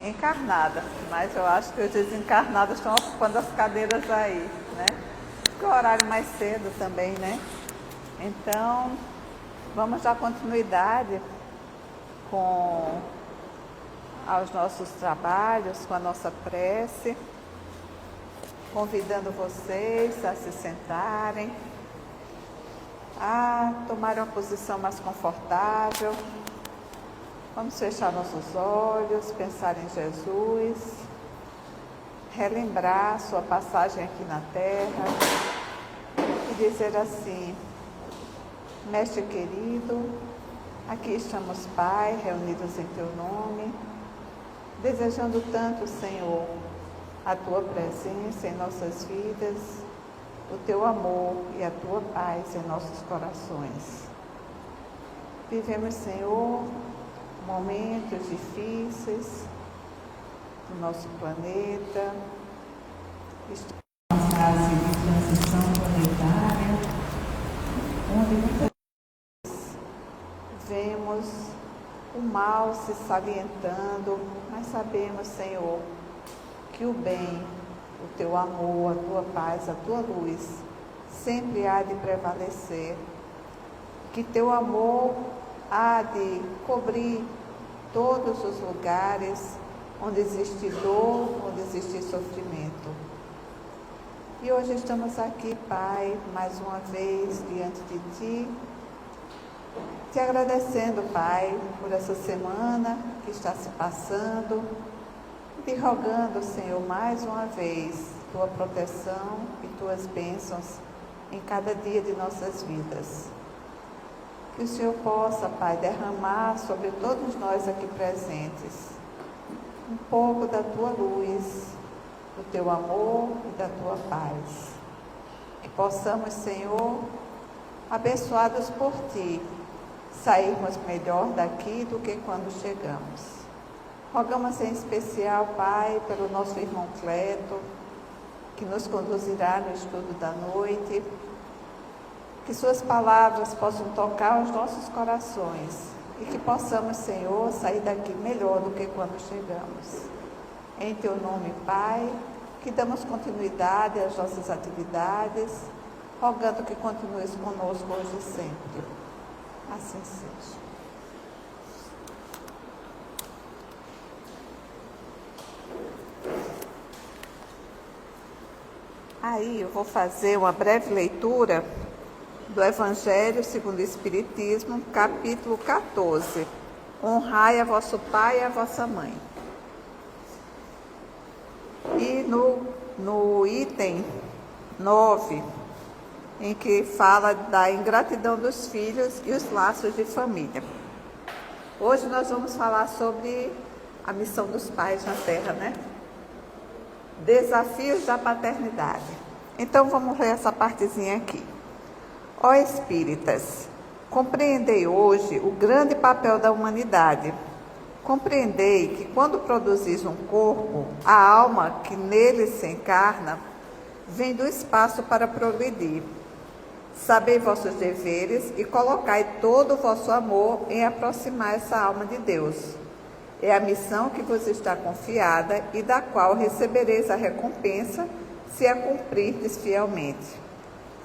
encarnada, mas eu acho que os desencarnados estão ocupando as cadeiras aí, né? Porque o horário mais cedo também, né? Então, vamos dar continuidade aos nossos trabalhos, com a nossa prece, convidando vocês a se sentarem, a tomar uma posição mais confortável. Vamos fechar nossos olhos, pensar em Jesus, relembrar sua passagem aqui na Terra e dizer assim: Mestre querido, aqui estamos, Pai, reunidos em Teu nome, desejando tanto, Senhor, a Tua presença em nossas vidas, o Teu amor e a Tua paz em nossos corações. Vivemos, Senhor, momentos difíceis no nosso planeta. Estamos numa fase de transição planetária, onde muitas vezes vemos o mal se salientando, mas sabemos, Senhor, que o bem, o Teu amor, a Tua paz, a Tua luz sempre há de prevalecer, que Teu amor há de cobrir todos os lugares onde existe dor, onde existe sofrimento. E hoje estamos aqui, Pai, mais uma vez diante de Ti, te agradecendo, Pai, por essa semana que está se passando, te rogando, Senhor, mais uma vez, Tua proteção e Tuas bênçãos em cada dia de nossas vidas. Que o Senhor possa, Pai, derramar sobre todos nós aqui presentes um pouco da Tua luz, do Teu amor e da Tua paz. Que possamos, Senhor, abençoados por Ti, sairmos melhor daqui do que quando chegamos. Rogamos em especial, Pai, pelo nosso irmão Cleto, que nos conduzirá no estudo da noite, que suas palavras possam tocar os nossos corações e que possamos, Senhor, sair daqui melhor do que quando chegamos. Em Teu nome, Pai, que damos continuidade às nossas atividades, rogando que continues conosco hoje e sempre. Assim seja. Aí eu vou fazer uma breve leitura do Evangelho segundo o Espiritismo, capítulo 14. Honrai a vosso pai e a vossa mãe. E no item 9, em que fala da ingratidão dos filhos e os laços de família. Hoje nós vamos falar sobre a missão dos pais na Terra, né? Desafios da paternidade. Então vamos ler essa partezinha aqui. Ó espíritas, compreendei hoje o grande papel da humanidade. Compreendei que quando produzis um corpo, a alma que nele se encarna vem do espaço para progredir. Sabei vossos deveres e colocai todo o vosso amor em aproximar essa alma de Deus. É a missão que vos está confiada e da qual recebereis a recompensa se a cumprirdes fielmente.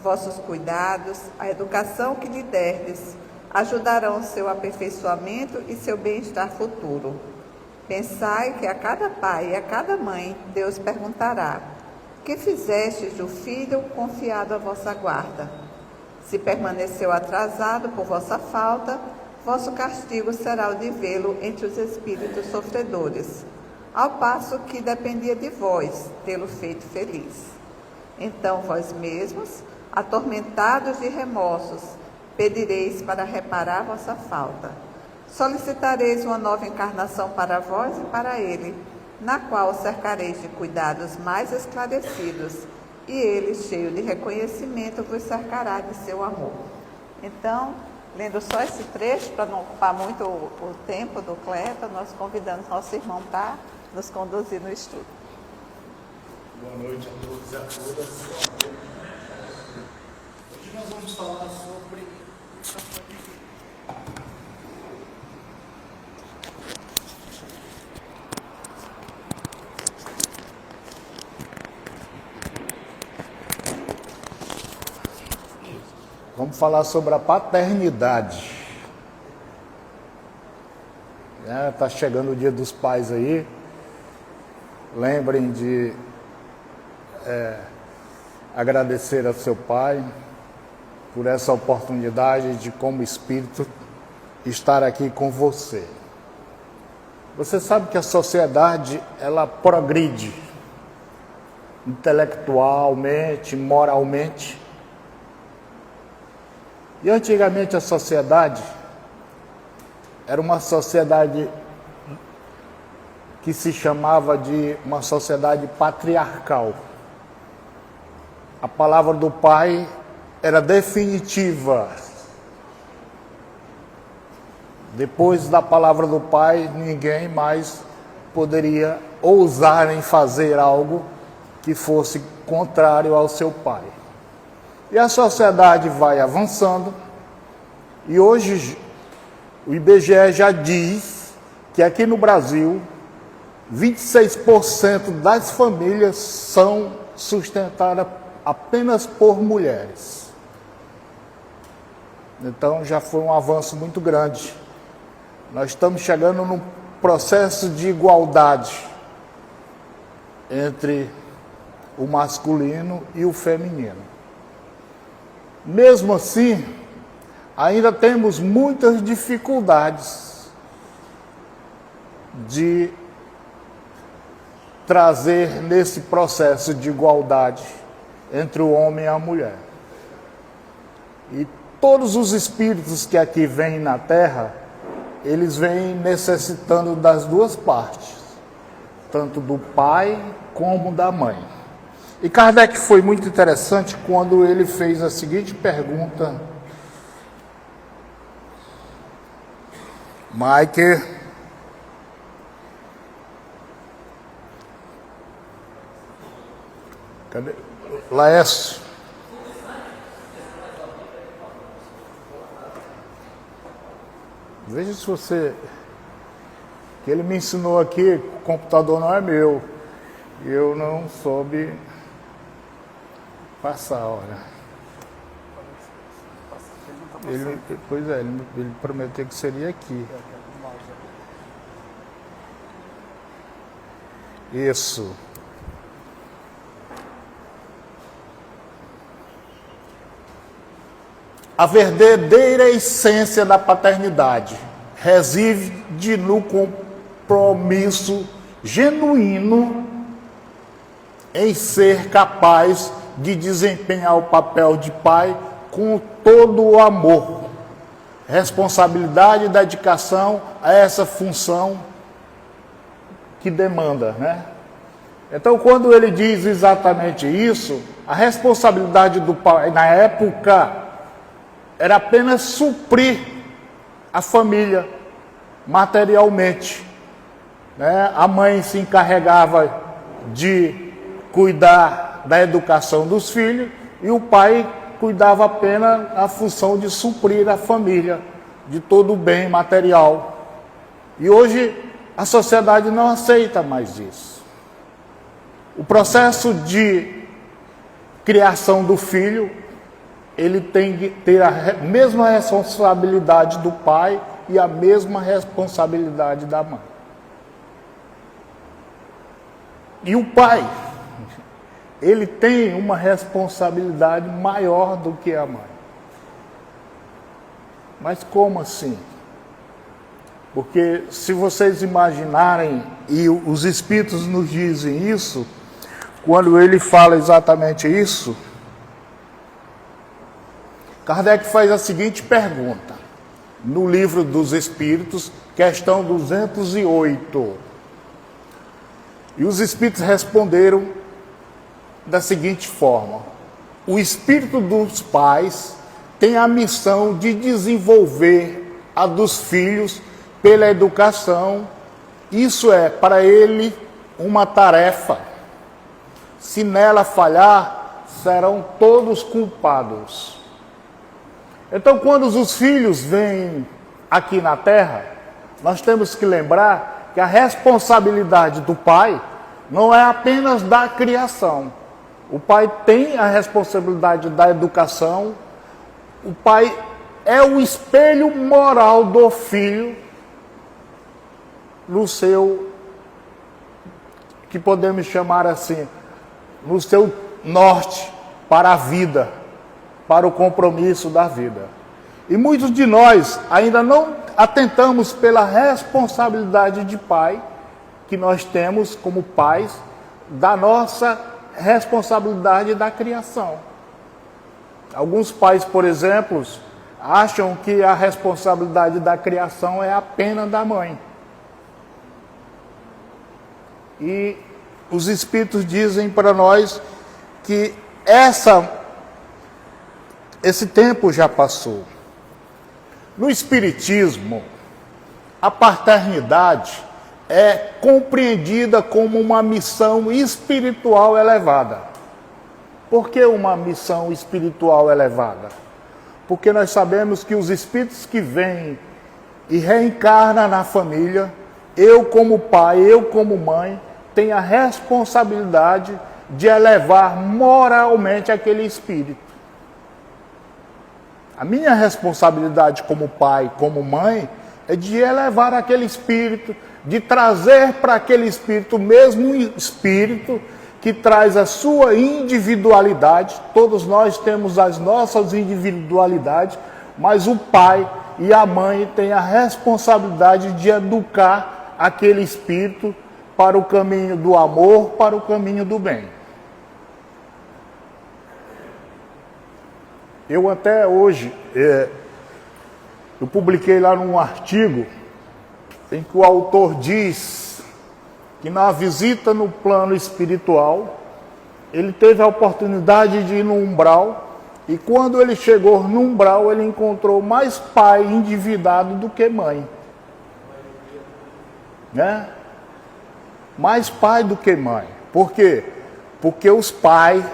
Vossos cuidados, a educação que lhe derdes, ajudarão seu aperfeiçoamento e seu bem-estar futuro. Pensai que a cada pai e a cada mãe Deus perguntará: que fizestes do filho confiado à vossa guarda? Se permaneceu atrasado por vossa falta, vosso castigo será o de vê-lo entre os espíritos sofredores, ao passo que dependia de vós tê-lo feito feliz. Então vós mesmos, atormentados de remorsos, pedireis para reparar vossa falta. Solicitareis uma nova encarnação para vós e para ele, na qual cercareis de cuidados mais esclarecidos, e ele, cheio de reconhecimento, vos cercará de seu amor. Então, lendo só esse trecho, para não ocupar muito o tempo do Cleto, nós convidamos nosso irmão para nos conduzir no estudo. Boa noite a todos e a todas. Hoje nós vamos falar sobre Vamos falar sobre a paternidade. Tá chegando o Dia dos Pais aí. Lembrem de agradecer ao seu pai por essa oportunidade de, como espírito, estar aqui com você. Você sabe que a sociedade, ela progride intelectualmente, moralmente. E antigamente a sociedade era uma sociedade que se chamava de uma sociedade patriarcal. A palavra do pai era definitiva. Depois da palavra do pai, ninguém mais poderia ousar em fazer algo que fosse contrário ao seu pai. E a sociedade vai avançando, e hoje o IBGE já diz que aqui no Brasil 26% das famílias são sustentadas apenas por mulheres. Então já foi um avanço muito grande. Nós estamos chegando num processo de igualdade entre o masculino e o feminino. Mesmo assim, ainda temos muitas dificuldades de trazer nesse processo de igualdade entre o homem e a mulher. E todos os espíritos que aqui vêm na Terra, eles vêm necessitando das duas partes, tanto do pai como da mãe. E Kardec foi muito interessante quando ele fez a seguinte pergunta: Mike, cadê? Laércio. Veja se você... Que ele me ensinou aqui, o computador não é meu. Eu não soube passar a hora. Ele prometeu que seria aqui. Isso. A verdadeira essência da paternidade reside no compromisso genuíno em ser capaz de desempenhar o papel de pai com todo o amor, responsabilidade e dedicação a essa função que demanda, né? Então, quando ele diz exatamente isso, a responsabilidade do pai na época era apenas suprir a família materialmente, né? A mãe se encarregava de cuidar da educação dos filhos e o pai cuidava apenas da função de suprir a família de todo o bem material. E hoje a sociedade não aceita mais isso. O processo de criação do filho, ele tem que ter a mesma responsabilidade do pai e a mesma responsabilidade da mãe. E o pai, ele tem uma responsabilidade maior do que a mãe. Mas como assim? Porque se vocês imaginarem, e os espíritos nos dizem isso, quando ele fala exatamente isso, Kardec faz a seguinte pergunta, no Livro dos Espíritos, questão 208. E os espíritos responderam da seguinte forma: o espírito dos pais tem a missão de desenvolver a dos filhos pela educação. Isso é, para ele, uma tarefa. Se nela falhar, serão todos culpados. Então, quando os filhos vêm aqui na Terra, nós temos que lembrar que a responsabilidade do pai não é apenas da criação. O pai tem a responsabilidade da educação, o pai é o espelho moral do filho no seu, que podemos chamar assim, no seu norte para a vida, para o compromisso da vida. E muitos de nós ainda não atentamos pela responsabilidade de pai que nós temos como pais, da nossa responsabilidade da criação. Alguns pais, por exemplo, acham que a responsabilidade da criação é apenas da mãe. E os Espíritos dizem para nós que esse tempo já passou. No Espiritismo, a paternidade é compreendida como uma missão espiritual elevada. Por que uma missão espiritual elevada? Porque nós sabemos que os espíritos que vêm e reencarnam na família, eu como pai, eu como mãe, tenho a responsabilidade de elevar moralmente aquele espírito. A minha responsabilidade como pai, como mãe, é de elevar aquele espírito, de trazer para aquele espírito o mesmo espírito que traz a sua individualidade. Todos nós temos as nossas individualidades, mas o pai e a mãe têm a responsabilidade de educar aquele espírito para o caminho do amor, para o caminho do bem. Eu até hoje, eu publiquei lá num artigo em que o autor diz que na visita no plano espiritual, ele teve a oportunidade de ir no umbral, e quando ele chegou no umbral, ele encontrou mais pai endividado do que mãe. Né? Mais pai do que mãe. Por quê? Porque os pais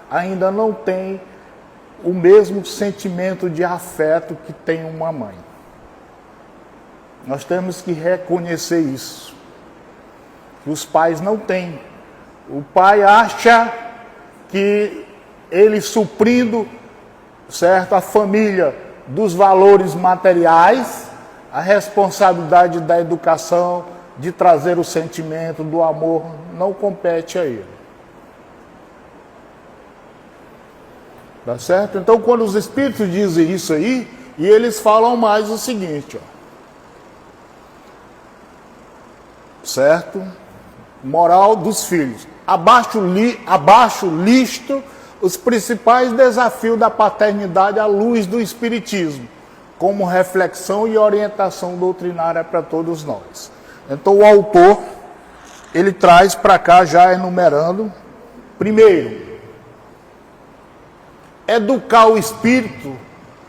ainda não têm o mesmo sentimento de afeto que tem uma mãe. Nós temos que reconhecer isso. Os pais não têm. O pai acha que ele suprindo, certo, a família dos valores materiais, a responsabilidade da educação, de trazer o sentimento do amor, não compete a ele. Tá certo? Então, quando os Espíritos dizem isso aí, e eles falam mais o seguinte, ó. Certo? Moral dos filhos. Abaixo listo os principais desafios da paternidade à luz do Espiritismo, como reflexão e orientação doutrinária para todos nós. Então o autor, ele traz para cá já enumerando, primeiro, educar o espírito,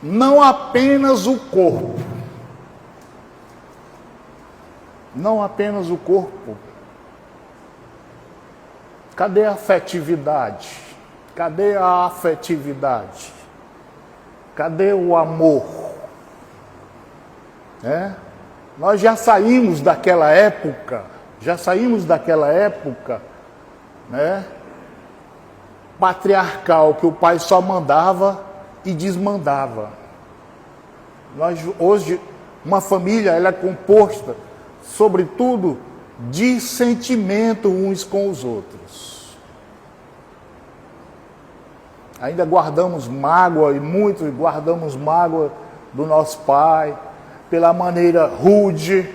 não apenas o corpo. Não apenas o corpo. Cadê a afetividade? Cadê a afetividade? Cadê o amor? Nós já saímos daquela época, patriarcal, que o pai só mandava e desmandava. Hoje, uma família, ela é composta, sobretudo, de sentimento uns com os outros. Ainda guardamos mágoa, e muitos guardamos mágoa do nosso pai, pela maneira rude,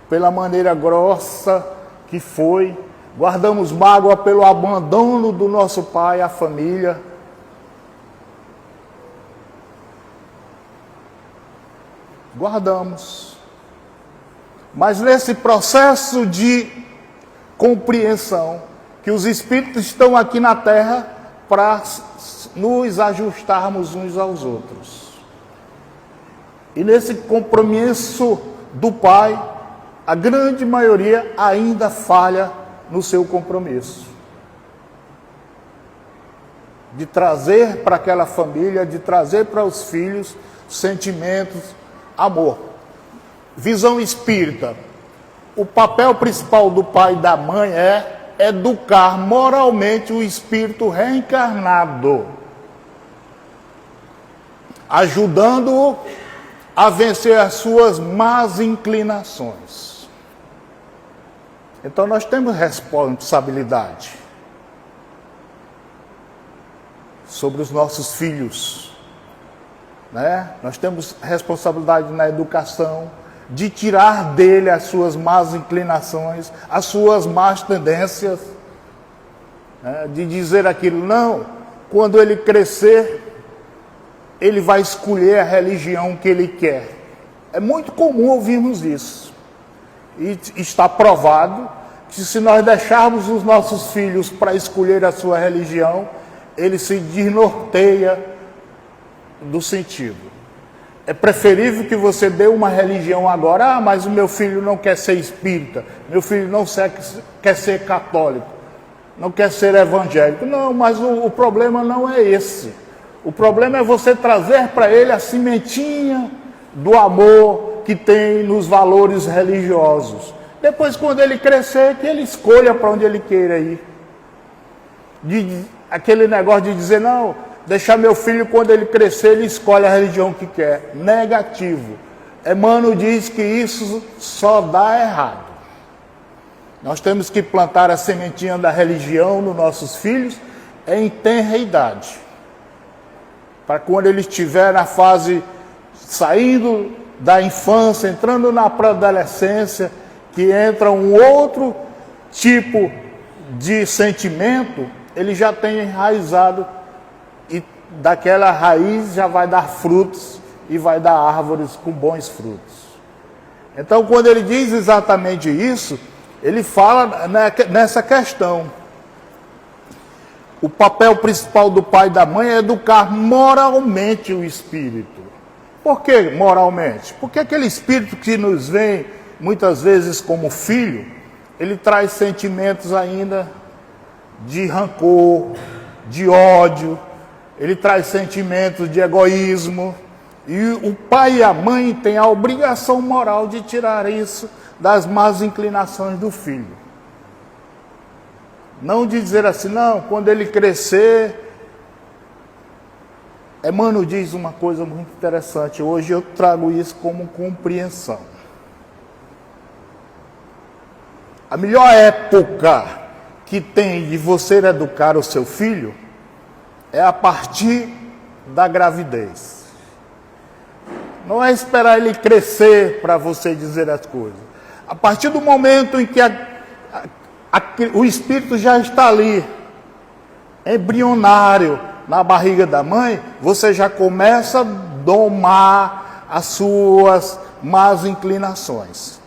pela maneira grossa que foi. Guardamos mágoa pelo abandono do nosso pai à família. Guardamos. Mas nesse processo de compreensão, que os Espíritos estão aqui na Terra para nos ajustarmos uns aos outros. E nesse compromisso do pai, a grande maioria ainda falha no seu compromisso. De trazer para aquela família, de trazer para os filhos sentimentos, amor. Visão espírita. O papel principal do pai e da mãe é educar moralmente o espírito reencarnado. ajudando-o a vencer as suas más inclinações. Então nós temos responsabilidade sobre os nossos filhos, né? Nós temos responsabilidade na educação, de tirar dele as suas más inclinações, as suas más tendências, né? De dizer aquilo, não, quando ele crescer, ele vai escolher a religião que ele quer. É muito comum ouvirmos isso. E está provado que se nós deixarmos os nossos filhos para escolher a sua religião, ele se desnorteia do sentido. É preferível que você dê uma religião agora, mas o meu filho não quer ser espírita, meu filho não quer ser católico, não quer ser evangélico. Não, mas o problema não é esse. O problema é você trazer para ele a sementinha do amor que tem nos valores religiosos. Depois, quando ele crescer, que ele escolha para onde ele queira ir. Aquele negócio de dizer, não, deixar meu filho, quando ele crescer, ele escolhe a religião que quer. Negativo. Emmanuel diz que isso só dá errado. Nós temos que plantar a sementinha da religião nos nossos filhos em tenra idade. Para quando ele estiver na fase, saindo da infância, entrando na pré-adolescência, que entra um outro tipo de sentimento, ele já tem enraizado e daquela raiz já vai dar frutos e vai dar árvores com bons frutos. Então, quando ele diz exatamente isso, ele fala nessa questão. O papel principal do pai e da mãe é educar moralmente o espírito. Por que moralmente? Porque aquele espírito que nos vem muitas vezes como filho, ele traz sentimentos ainda de rancor, de ódio, ele traz sentimentos de egoísmo. E o pai e a mãe têm a obrigação moral de tirar isso das más inclinações do filho. Não de dizer assim, não, quando ele crescer... Emmanuel diz uma coisa muito interessante, hoje eu trago isso como compreensão. A melhor época que tem de você educar o seu filho é a partir da gravidez. Não é esperar ele crescer para você dizer as coisas. A partir do momento em que o espírito já está ali, embrionário, na barriga da mãe, você já começa a domar as suas más inclinações.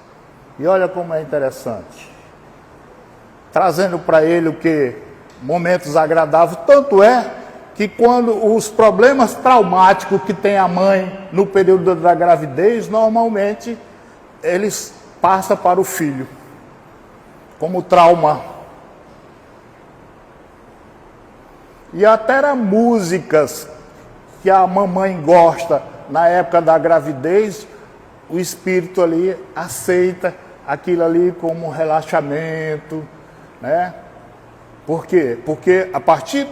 E olha como é interessante. Trazendo para ele o que? Momentos agradáveis. Tanto é que quando os problemas traumáticos que tem a mãe no período da gravidez, normalmente eles passam para o filho, como trauma. E até as músicas que a mamãe gosta na época da gravidez, o espírito ali aceita aquilo ali como relaxamento, né? Por quê? Porque a partir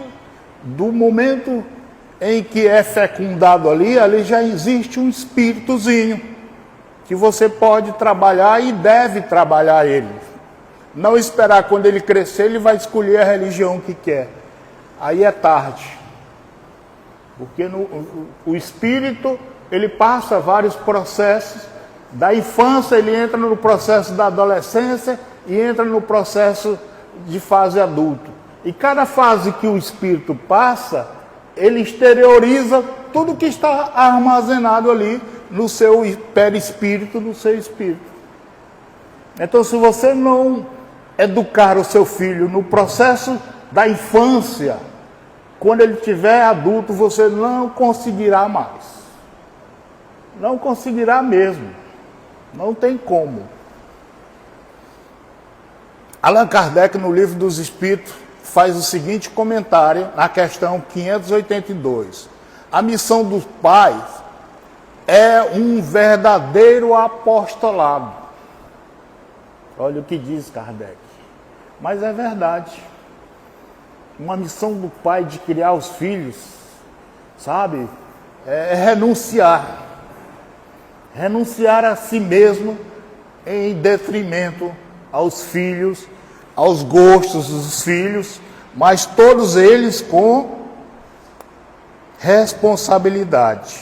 do momento em que é fecundado ali já existe um espíritozinho que você pode trabalhar e deve trabalhar ele. Não esperar quando ele crescer, ele vai escolher a religião que quer. Aí é tarde. Porque o espírito, ele passa vários processos. Da infância, ele entra no processo da adolescência e entra no processo de fase adulto. E cada fase que o espírito passa, ele exterioriza tudo que está armazenado ali no seu perispírito, no seu espírito. Então, se você não educar o seu filho no processo da infância, quando ele tiver adulto, você não conseguirá mais. Não conseguirá mesmo. Não tem como. Allan Kardec, no Livro dos Espíritos, faz o seguinte comentário na questão 582. A missão dos pais é um verdadeiro apostolado. Olha o que diz Kardec. Mas é verdade. Uma missão do pai de criar os filhos, sabe? é renunciar. Renunciar a si mesmo em detrimento aos filhos, aos gostos dos filhos, mas todos eles com responsabilidade.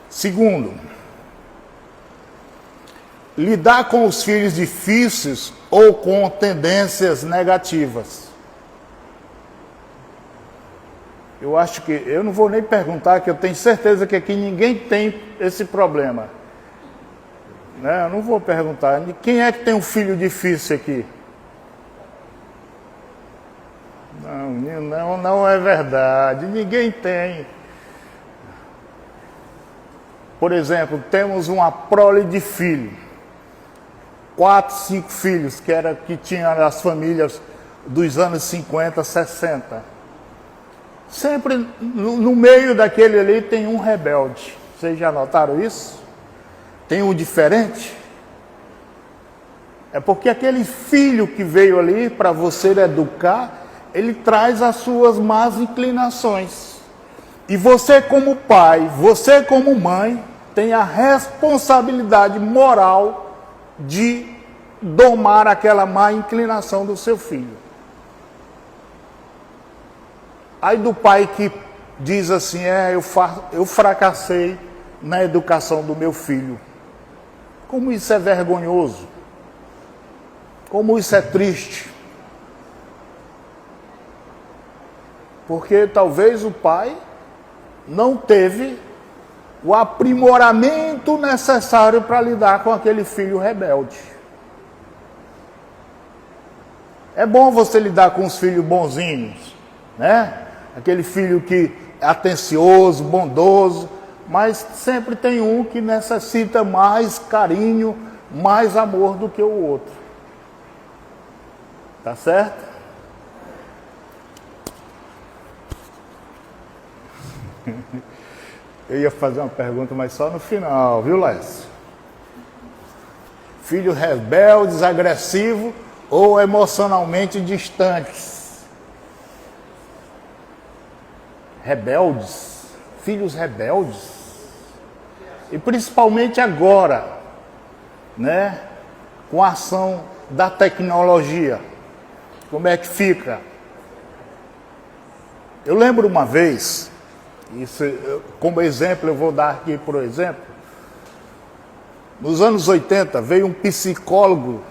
Segundo, lidar com os filhos difíceis ou com tendências negativas. Eu acho que, eu não vou nem perguntar, que eu tenho certeza que aqui ninguém tem esse problema. Né? Eu não vou perguntar, quem é que tem um filho difícil aqui? Não é verdade, ninguém tem. Por exemplo, temos uma prole de filho, 4, 5 filhos, que tinha as famílias dos anos 50, 60. Sempre no meio daquele ali tem um rebelde. Vocês já notaram isso? Tem um diferente? É porque aquele filho que veio ali para você educar, ele traz as suas más inclinações. E você como pai, você como mãe, tem a responsabilidade moral de domar aquela má inclinação do seu filho. Aí do pai que diz assim, eu fracassei na educação do meu filho. Como isso é vergonhoso. Como isso é triste. Porque talvez o pai não teve o aprimoramento necessário para lidar com aquele filho rebelde. É bom você lidar com os filhos bonzinhos, né? Aquele filho que é atencioso, bondoso, mas sempre tem um que necessita mais carinho, mais amor do que o outro. Tá certo? Eu ia fazer uma pergunta, mas só no final, viu, Lécio? Filhos rebeldes, agressivos ou emocionalmente distantes? Rebeldes, filhos rebeldes, e principalmente agora, né, com a ação da tecnologia, como é que fica? Eu lembro uma vez, isso, como exemplo, eu vou dar aqui por exemplo, nos anos 80 veio um psicólogo,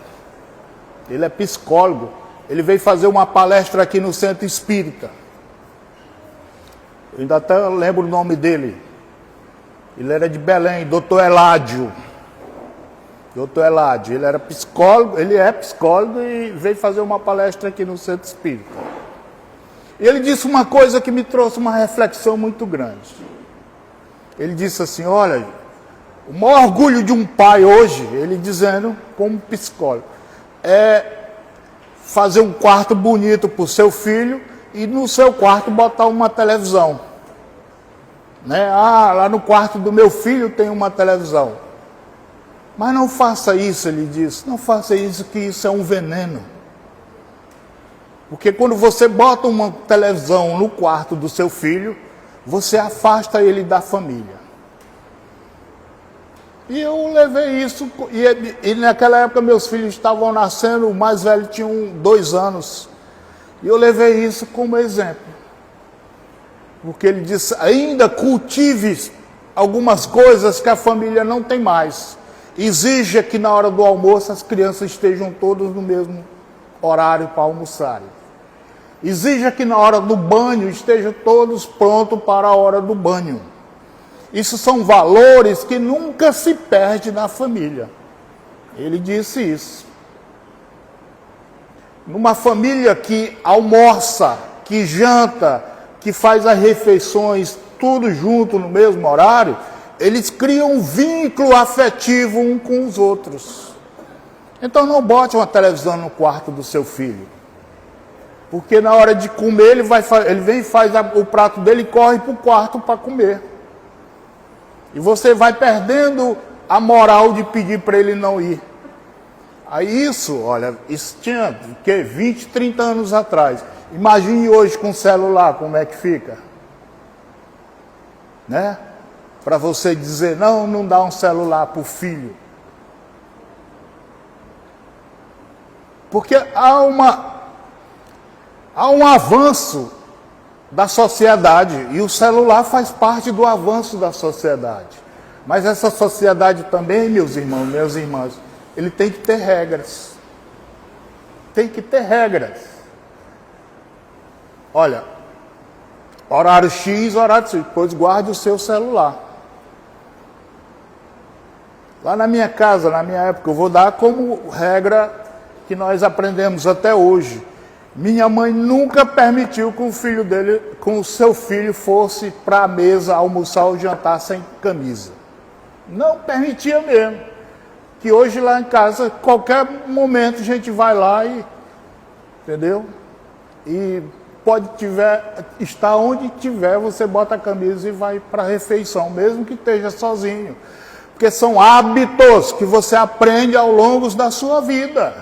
ele é psicólogo, ele veio fazer uma palestra aqui no Centro Espírita. Eu ainda até lembro o nome dele. Ele era de Belém, Dr. Eládio. Dr. Eládio, ele era psicólogo, ele é psicólogo e veio fazer uma palestra aqui no Centro Espírita. E ele disse uma coisa que me trouxe uma reflexão muito grande. Ele disse assim, olha, o maior orgulho de um pai hoje, ele dizendo como psicólogo, é fazer um quarto bonito para o seu filho e no seu quarto botar uma televisão. Né? Lá no quarto do meu filho tem uma televisão. Mas não faça isso, ele disse. Não faça isso, que isso é um veneno. Porque quando você bota uma televisão no quarto do seu filho, você afasta ele da família. E eu levei isso, e naquela época meus filhos estavam nascendo, o mais velho tinha 2 anos. E eu levei isso como exemplo. Porque ele disse, ainda cultive algumas coisas que a família não tem mais. Exija que na hora do almoço as crianças estejam todas no mesmo horário para almoçarem. Exija que na hora do banho estejam todos prontos para a hora do banho. Isso são valores que nunca se perde na família. Ele disse isso. Numa família que almoça, que janta, que faz as refeições, tudo junto no mesmo horário, eles criam um vínculo afetivo um com os outros. Então não bote uma televisão no quarto do seu filho. Porque na hora de comer, ele vem e faz o prato dele e corre para o quarto para comer. E você vai perdendo a moral de pedir para ele não ir. Aí isso, olha, isso tinha 20, 30 anos atrás. Imagine hoje com o celular, como é que fica. Né? Para você dizer, não dá um celular para o filho. Porque há um avanço da sociedade, e o celular faz parte do avanço da sociedade. Mas essa sociedade também, meus irmãos, minhas irmãs, ele tem que ter regras. Tem que ter regras. Olha, horário X, horário Y, depois guarde o seu celular. Lá na minha casa, na minha época, eu vou dar como regra que nós aprendemos até hoje. Minha mãe nunca permitiu que o seu filho fosse para a mesa almoçar ou jantar sem camisa. Não permitia mesmo. Que hoje lá em casa, qualquer momento a gente vai lá e, entendeu? E pode estar onde tiver, você bota a camisa e vai para a refeição, mesmo que esteja sozinho. Porque são hábitos que você aprende ao longo da sua vida,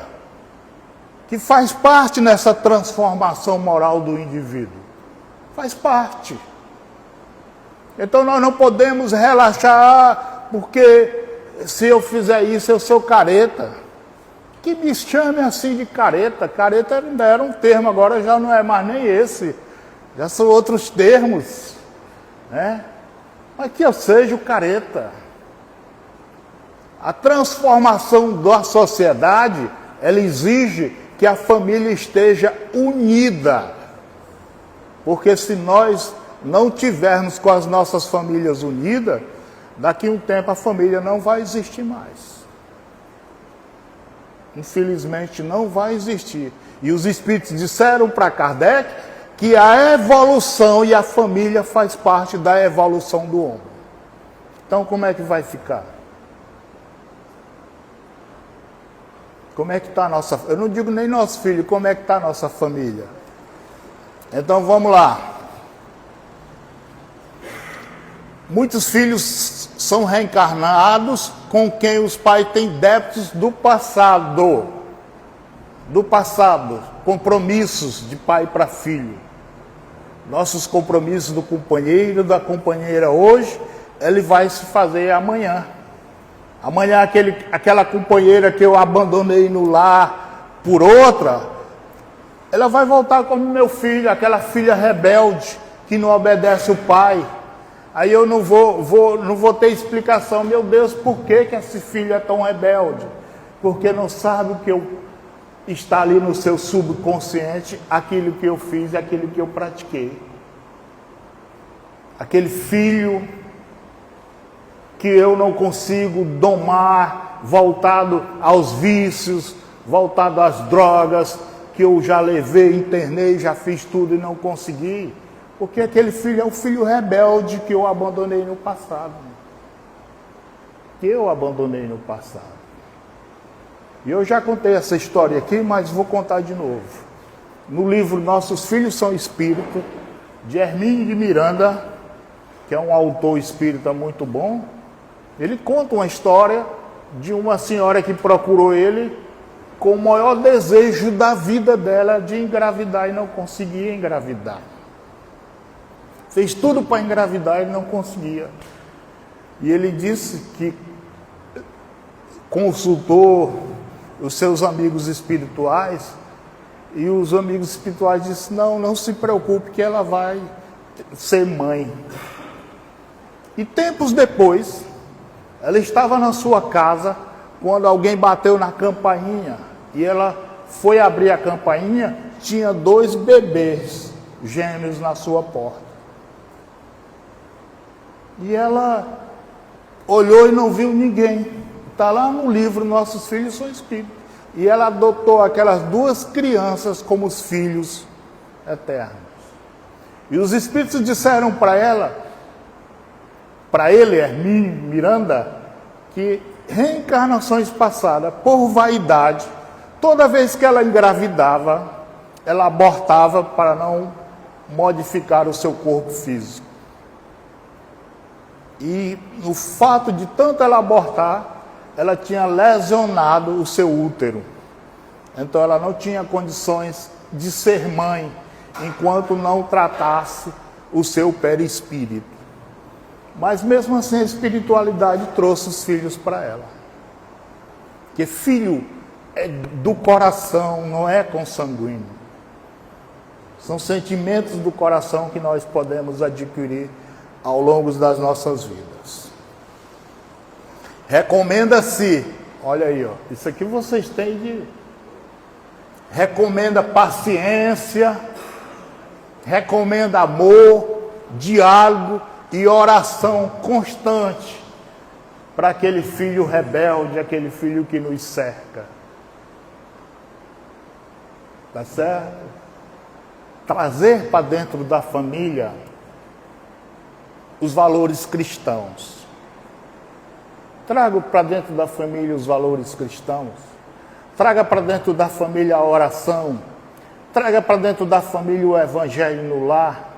que faz parte nessa transformação moral do indivíduo. Faz parte. Então nós não podemos relaxar, porque se eu fizer isso eu sou careta. Que me chame assim de careta. Careta ainda era um termo, agora já não é mais nem esse. Já são outros termos. Né? Mas que eu seja o careta. A transformação da sociedade, ela exige que a família esteja unida. Porque se nós não tivermos com as nossas famílias unidas, daqui a um tempo a família não vai existir mais. Infelizmente não vai existir. E os espíritos disseram para Kardec que a evolução e a família faz parte da evolução do homem. Então como é que vai ficar? Como é que está a nossa... Eu não digo nem nosso filho, como é que está a nossa família? Então vamos lá. Muitos filhos são reencarnados com quem os pais têm débitos do passado. Do passado. Compromissos de pai para filho. Nossos compromissos do companheiro, da companheira hoje, ele vai se fazer amanhã. Amanhã aquela companheira que eu abandonei no lar por outra, ela vai voltar como meu filho, aquela filha rebelde que não obedece o pai. Aí eu não vou ter explicação. Meu Deus, por que esse filho é tão rebelde? Porque não sabe o que está ali no seu subconsciente, aquilo que eu fiz, aquilo que eu pratiquei. Aquele filho que eu não consigo domar, voltado aos vícios, voltado às drogas, que eu já levei, internei, já fiz tudo e não consegui. Porque aquele filho é o filho rebelde que eu abandonei no passado. Que eu abandonei no passado. E eu já contei essa história aqui, mas vou contar de novo. No livro Nossos Filhos São Espíritos, de Hermínio de Miranda, que é um autor espírita muito bom, ele conta uma história de uma senhora que procurou ele com o maior desejo da vida dela de engravidar e não conseguia engravidar. Fez tudo para engravidar e não conseguia. E ele disse que consultou os seus amigos espirituais, e os amigos espirituais disseram, não se preocupe que ela vai ser mãe. E tempos depois, ela estava na sua casa, quando alguém bateu na campainha, e ela foi abrir a campainha, tinha 2 bebês gêmeos na sua porta. E ela olhou e não viu ninguém. Está lá no livro Nossos Filhos São Espíritos. E ela adotou aquelas 2 crianças como os filhos eternos. E os espíritos disseram para ela, para ele, Hermínio Miranda, que reencarnações passadas, por vaidade, toda vez que ela engravidava, ela abortava para não modificar o seu corpo físico. E no fato de tanto ela abortar, ela tinha lesionado o seu útero. Então ela não tinha condições de ser mãe. enquanto não tratasse o seu perispírito. Mas mesmo assim a espiritualidade trouxe os filhos para ela. Porque filho é do coração, não é consanguíneo. São sentimentos do coração que nós podemos adquirir ao longo das nossas vidas. Recomenda-se, olha aí, ó, isso aqui vocês têm de... Recomenda paciência, recomenda amor, diálogo e oração constante para aquele filho rebelde, aquele filho que nos cerca. Tá certo? Trazer para dentro da família os valores cristãos. Traga para dentro da família os valores cristãos. Traga para dentro da família a oração. Traga para dentro da família o evangelho no lar.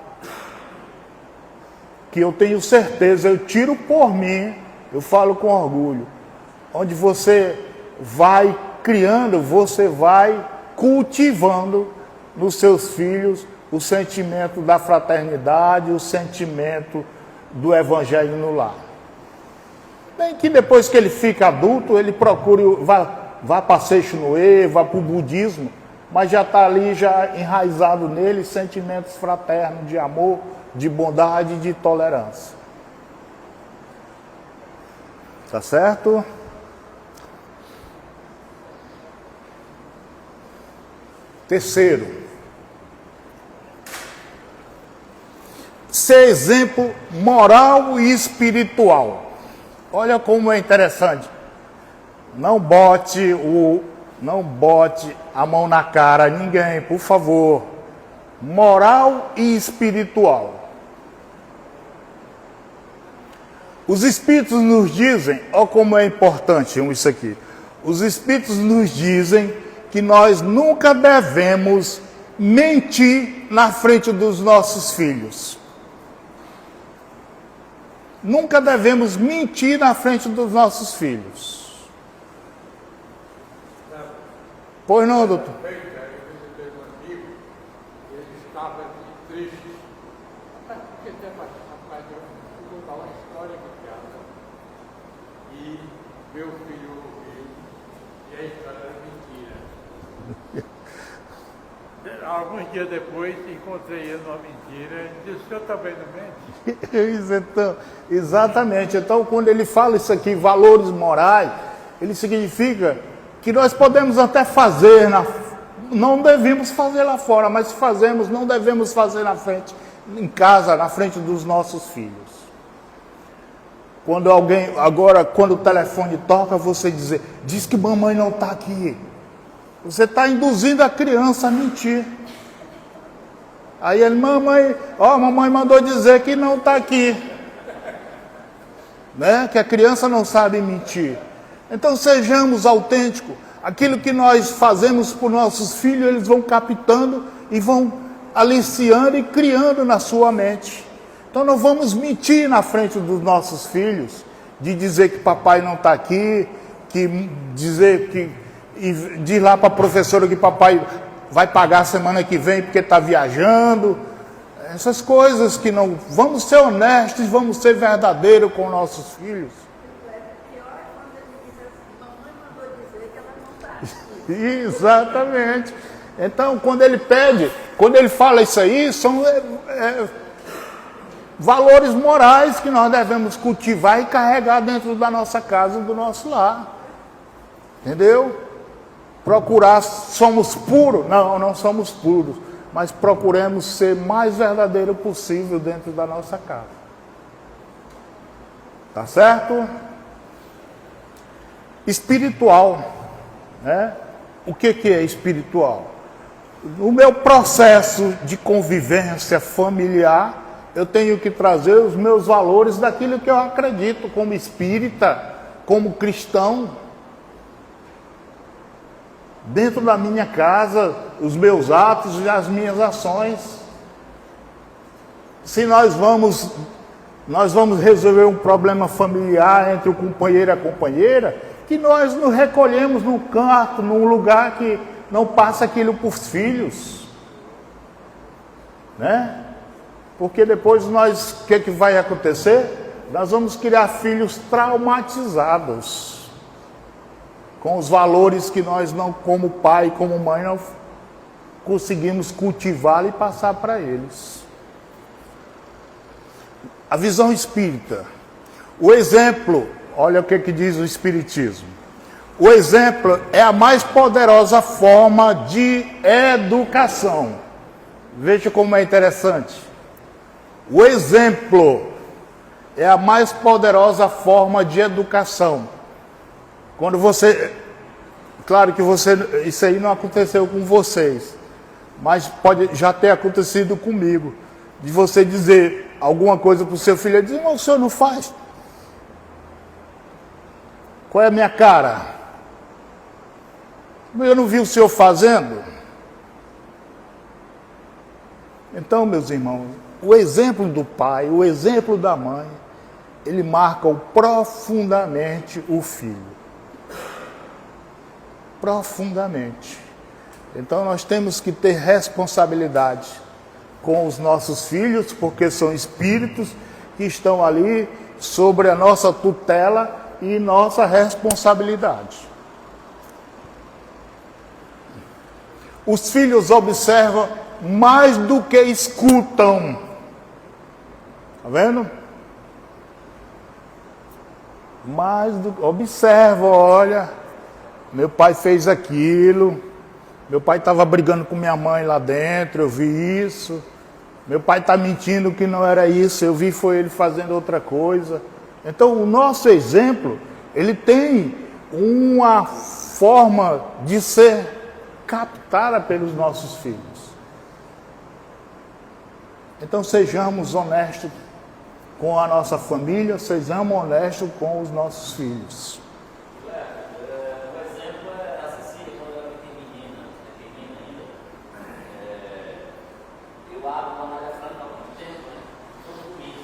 Que eu tenho certeza, eu tiro por mim, eu falo com orgulho. Onde você vai criando, você vai cultivando nos seus filhos o sentimento da fraternidade, o sentimento do evangelho no lar. Bem que depois que ele fica adulto, ele procure, vá para Seixinoe, vá para o budismo, mas já está ali, já enraizado nele, sentimentos fraternos de amor, de bondade e de tolerância. Tá certo? Terceiro, ser exemplo moral e espiritual. Olha como é interessante. Não bote a mão na cara a ninguém, por favor. Moral e espiritual. Os Espíritos nos dizem, olha como é importante isso aqui. Os Espíritos nos dizem que nós nunca devemos mentir na frente dos nossos filhos. Nunca devemos mentir na frente dos nossos filhos. Pois não, doutor? Eu visitei um amigo, ele estava triste. Rapaz, eu vou contar uma história de casa. E meu filho ouviu, e a história era mentira. Alguns dias depois, encontrei ele numa mentira e disse: o senhor também não mente? Então, exatamente. Então, quando ele fala isso aqui, valores morais, ele significa que nós podemos até fazer, não devemos fazer lá fora, mas se fazemos, não devemos fazer na frente, em casa, na frente dos nossos filhos. Quando quando o telefone toca, você diz que mamãe não está aqui. Você está induzindo a criança a mentir. Aí ele, mamãe mandou dizer que não está aqui. Né? Que a criança não sabe mentir. Então sejamos autênticos. Aquilo que nós fazemos por nossos filhos, eles vão captando e vão aliciando e criando na sua mente. Então não vamos mentir na frente dos nossos filhos, de dizer que papai não está aqui, e diz lá para a professora que papai vai pagar semana que vem porque está viajando. Essas coisas que não... Vamos ser honestos, vamos ser verdadeiros com nossos filhos. Exatamente. Então, quando ele fala isso aí, são valores morais que nós devemos cultivar e carregar dentro da nossa casa, do nosso lar. Entendeu? Procurar, somos puros? Não somos puros, mas procuremos ser mais verdadeiro possível dentro da nossa casa. Tá certo? Espiritual, né? O que é espiritual? No meu processo de convivência familiar, eu tenho que trazer os meus valores daquilo que eu acredito, como espírita, como cristão. Dentro da minha casa, os meus atos e as minhas ações. Se nós vamos resolver um problema familiar entre o companheiro e a companheira, que nós nos recolhemos num canto, num lugar que não passa aquilo para os filhos. né? Porque depois o que vai acontecer? Nós vamos criar filhos traumatizados com os valores que nós não, como pai, como mãe, não conseguimos cultivar e passar para eles. A visão espírita. O exemplo, olha o que diz o Espiritismo. O exemplo é a mais poderosa forma de educação. Veja como é interessante. O exemplo é a mais poderosa forma de educação. Quando você... Claro que isso aí não aconteceu com vocês, mas pode já ter acontecido comigo. De você dizer alguma coisa para o seu filho e dizer, mas o senhor não faz. Qual é a minha cara? Eu não vi o senhor fazendo. Então, meus irmãos, o exemplo do pai, o exemplo da mãe, ele marca profundamente o filho. Profundamente. Então nós temos que ter responsabilidade com os nossos filhos, porque são espíritos que estão ali sobre a nossa tutela e nossa responsabilidade. Os filhos observam mais do que escutam. Está vendo? Observa, olha, meu pai fez aquilo, meu pai estava brigando com minha mãe lá dentro, eu vi isso, meu pai está mentindo que não era isso, eu vi foi ele fazendo outra coisa. Então o nosso exemplo, ele tem uma forma de ser captada pelos nossos filhos. Então sejamos honestos com a nossa família, sejamos honestos com os nossos filhos. O exemplo é a Cecília, quando ela é pequena ainda. Eu abro uma malha franca há muito tempo, né? Todo domingo.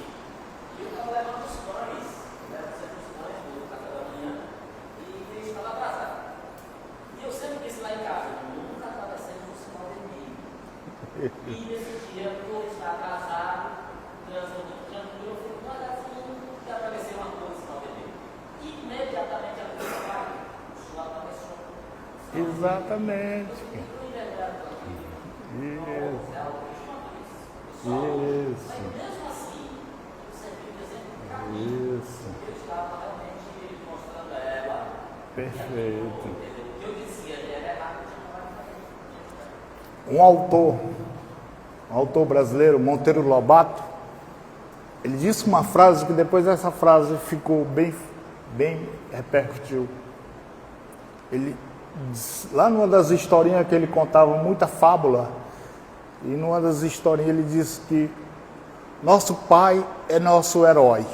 E eu estava levando os pães, levo sempre os pães do café da manhã, e eles estavam atrasados. E eu sempre disse lá em casa, nunca estava sendo um sinal de mim. E nesse dia, por estar atrasado, transando tranquilo, eu falei, olha assim, que apareceu uma coisa, sinal de mim. Imediatamente a coisa vai, o sinal apareceu. Exatamente. Isso. Mas mesmo assim, você viu o exemplo do Isso. caminho. Eu estava realmente mostrando a ela. Perfeito. O que eu dizia, era errado, Um autor brasileiro, Monteiro Lobato, ele disse uma frase que depois essa frase ficou bem repercutiu. Ele, lá numa das historinhas que ele contava, muita fábula, e numa das historinhas ele disse que nosso pai é nosso herói.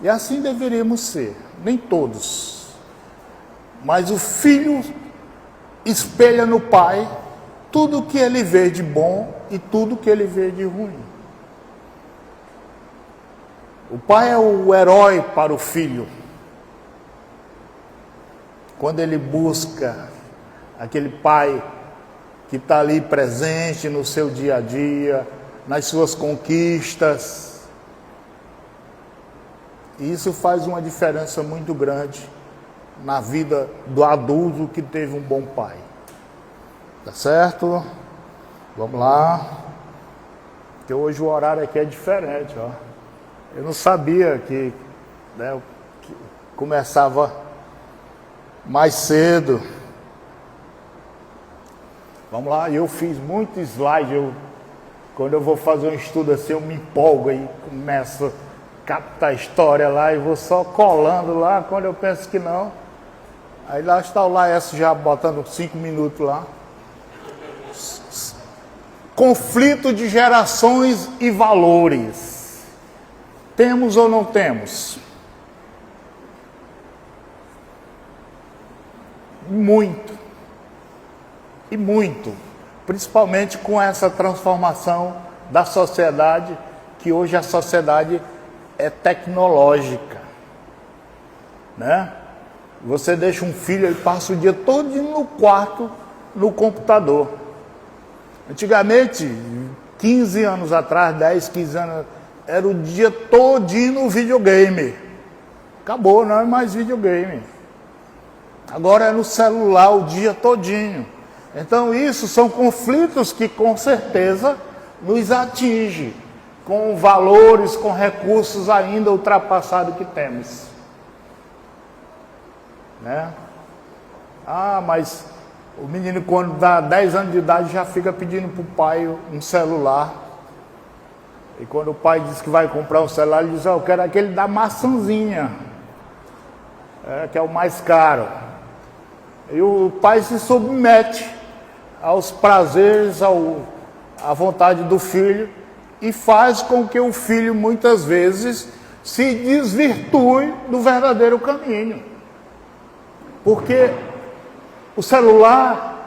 E assim deveríamos ser, nem todos, mas o filho espelha no pai tudo o que ele vê de bom e tudo o que ele vê de ruim. O pai é o herói para o filho. Quando ele busca aquele pai que está ali presente no seu dia a dia, nas suas conquistas. E isso faz uma diferença muito grande na vida do adulto que teve um bom pai. Tá certo? Vamos lá. Porque hoje o horário aqui é diferente, ó. Eu não sabia que começava mais cedo. Vamos lá, eu fiz muito slide. Quando eu vou fazer um estudo assim, eu me empolgo e começo a captar a história lá e vou só colando lá. Quando eu penso que não, aí lá está o Laércio já botando 5 minutos lá. Conflito de gerações e valores. Temos ou não temos? Muito. E muito. Principalmente com essa transformação da sociedade, que hoje a sociedade é tecnológica. Né? Você deixa um filho, ele passa o dia todo no quarto, no computador. Antigamente, 15 anos atrás, 10, 15 anos, era o dia todinho no videogame. Acabou, não é mais videogame. Agora é no celular o dia todinho. Então isso são conflitos que com certeza nos atingem, com valores, com recursos ainda ultrapassados que temos. Né? Ah, mas o menino quando dá 10 anos de idade já fica pedindo para o pai um celular. E quando o pai diz que vai comprar um celular, ele diz, eu quero aquele da maçãzinha, que é o mais caro. E o pai se submete aos prazeres, à vontade do filho, e faz com que o filho muitas vezes se desvirtue do verdadeiro caminho. Porque o celular,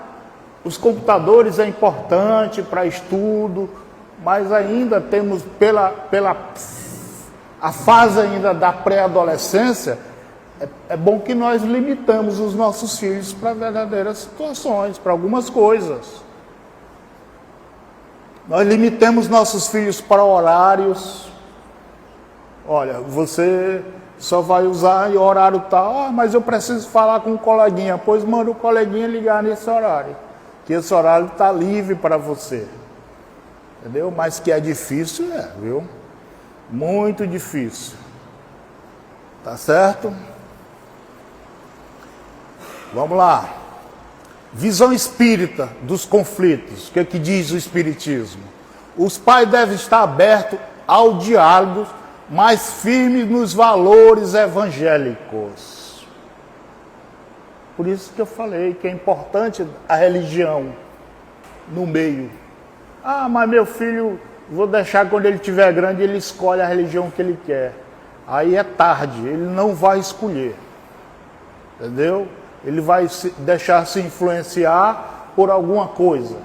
os computadores é importante para estudo, mas ainda temos, a fase ainda da pré-adolescência, é bom que nós limitamos os nossos filhos para verdadeiras situações, para algumas coisas. Nós limitamos nossos filhos para horários. Olha, você só vai usar em horário tal, mas eu preciso falar com um coleguinha. Pois manda o coleguinha ligar nesse horário, que esse horário está livre para você. Entendeu? Mas que é difícil, viu? Muito difícil. Tá certo? Vamos lá. Visão espírita dos conflitos. O que é que diz o Espiritismo? Os pais devem estar abertos ao diálogo, mas firmes nos valores evangélicos. Por isso que eu falei que é importante a religião no meio. Ah, mas meu filho, vou deixar quando ele estiver grande, ele escolhe a religião que ele quer. Aí é tarde, ele não vai escolher. Entendeu? Ele vai deixar se influenciar por alguma coisa.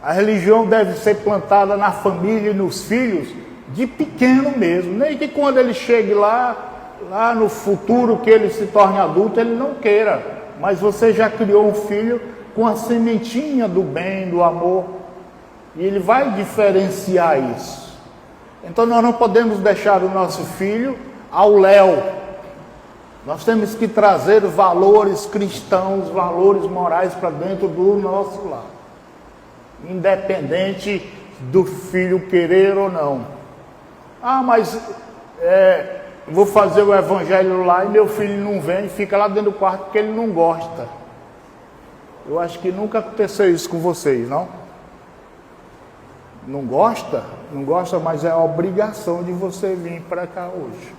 A religião deve ser plantada na família e nos filhos de pequeno mesmo. Nem que quando ele chegue lá no futuro, que ele se torne adulto, ele não queira. Mas você já criou um filho com a sementinha do bem, do amor. E ele vai diferenciar isso. Então nós não podemos deixar o nosso filho ao léu. Nós temos que trazer valores cristãos, valores morais para dentro do nosso lar. Independente do filho querer ou não. Ah, mas vou fazer o evangelho lá e meu filho não vem, fica lá dentro do quarto porque ele não gosta. Eu acho que nunca aconteceu isso com vocês, não? Não gosta? Não gosta, mas é a obrigação de você vir para cá hoje.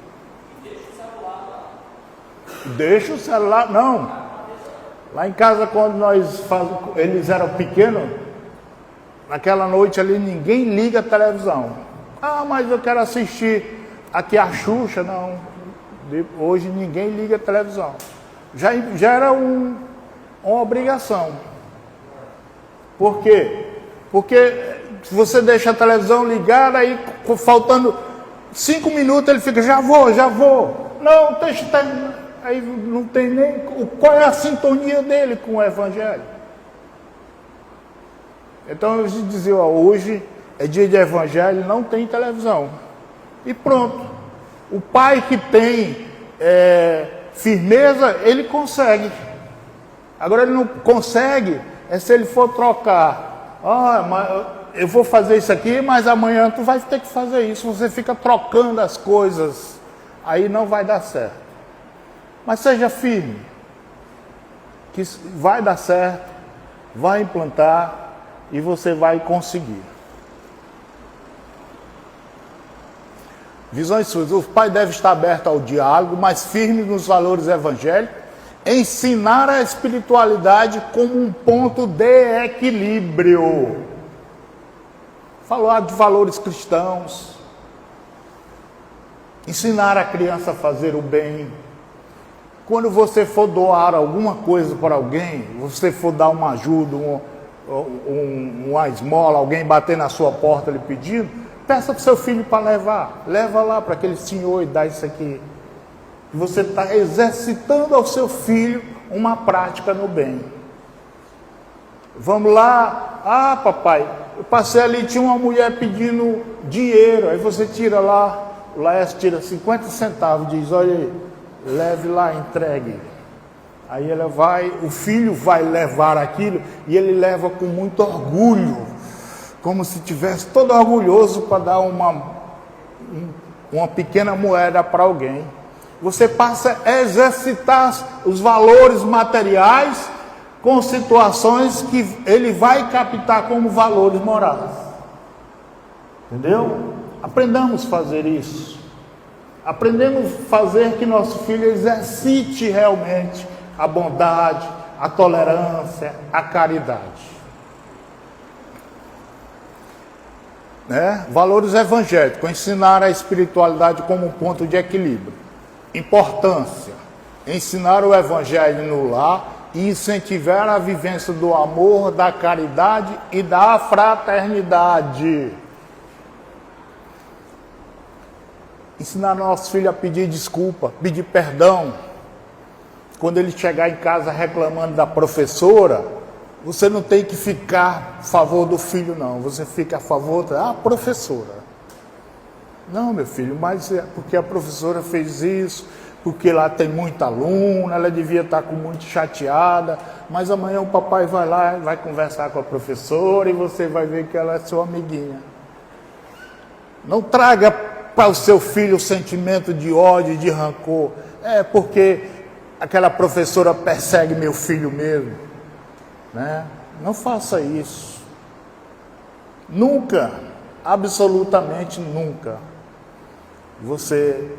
Deixa o celular, não. Lá em casa, quando eles eram pequenos, naquela noite ali, ninguém liga a televisão. Ah, mas eu quero assistir aqui a Xuxa. Não, hoje ninguém liga a televisão. Já era uma obrigação. Por quê? Porque se você deixa a televisão ligada, aí faltando 5 minutos ele fica, já vou. Não, deixa terminar. Aí não tem nem... Qual é a sintonia dele com o evangelho? Então eu dizia, hoje é dia de evangelho, não tem televisão. E pronto. O pai que tem firmeza, ele consegue. Agora ele não consegue, se ele for trocar. Mas eu vou fazer isso aqui, mas amanhã tu vai ter que fazer isso. Você fica trocando as coisas, aí não vai dar certo. Mas seja firme, que vai dar certo, vai implantar e você vai conseguir. Visões suas. O pai deve estar aberto ao diálogo, mas firme nos valores evangélicos, ensinar a espiritualidade como um ponto de equilíbrio. Falar de valores cristãos, ensinar a criança a fazer o bem. Quando você for doar alguma coisa para alguém, você for dar uma ajuda, uma esmola, alguém bater na sua porta lhe pedindo, peça para o seu filho para levar. Leva lá para aquele senhor e dá isso aqui. Você está exercitando ao seu filho uma prática no bem. Vamos lá. Ah, papai, eu passei ali, tinha uma mulher pedindo dinheiro, aí você tira lá, o Laércio tira 50 centavos, diz, olha aí, leve lá, entregue. Aí ela vai, o filho vai levar aquilo, e ele leva com muito orgulho, como se estivesse todo orgulhoso para dar uma pequena moeda para alguém. Você passa a exercitar os valores materiais com situações que ele vai captar como valores morais. Entendeu? Aprendamos a fazer isso. Aprendemos a fazer que nosso filho exercite realmente a bondade, a tolerância, a caridade. Valores evangélicos, ensinar a espiritualidade como um ponto de equilíbrio. Importância, ensinar o evangelho no lar e incentivar a vivência do amor, da caridade e da fraternidade. Ensinar nosso filho a pedir desculpa, pedir perdão. Quando ele chegar em casa reclamando da professora, você não tem que ficar a favor do filho, não. Você fica a favor da professora. Não, meu filho, mas é porque a professora fez isso, porque lá tem muita aluna, ela devia estar muito chateada, mas amanhã o papai vai lá, vai conversar com a professora e você vai ver que ela é sua amiguinha. Não traga para o seu filho o sentimento de ódio, de rancor. É porque aquela professora persegue meu filho mesmo. Não faça isso. Nunca, absolutamente nunca, você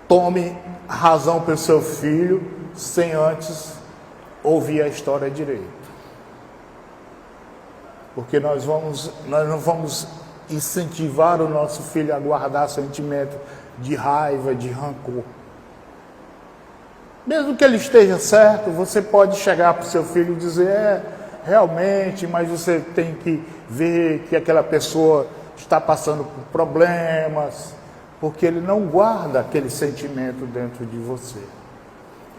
tome razão pelo seu filho sem antes ouvir a história direito. Porque nós não vamos incentivar o nosso filho a guardar sentimento de raiva, de rancor. Mesmo que ele esteja certo, você pode chegar para o seu filho e dizer, realmente, mas você tem que ver que aquela pessoa está passando por problemas, porque ele não guarda aquele sentimento dentro de você.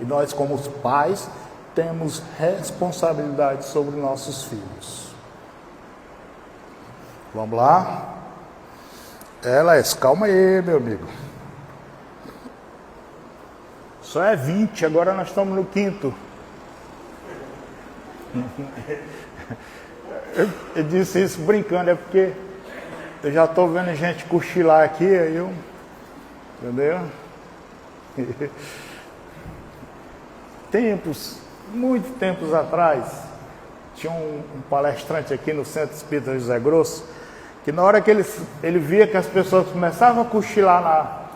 E nós, como os pais, temos responsabilidade sobre nossos filhos. Vamos lá? Calma aí, meu amigo. Só é 20, agora nós estamos no 5º. Eu disse isso brincando, é porque eu já estou vendo gente cochilar aqui, aí eu... Entendeu? Muitos tempos atrás, tinha um palestrante aqui no Centro Espírita José Grosso, que na hora que ele via que as pessoas começavam a cochilar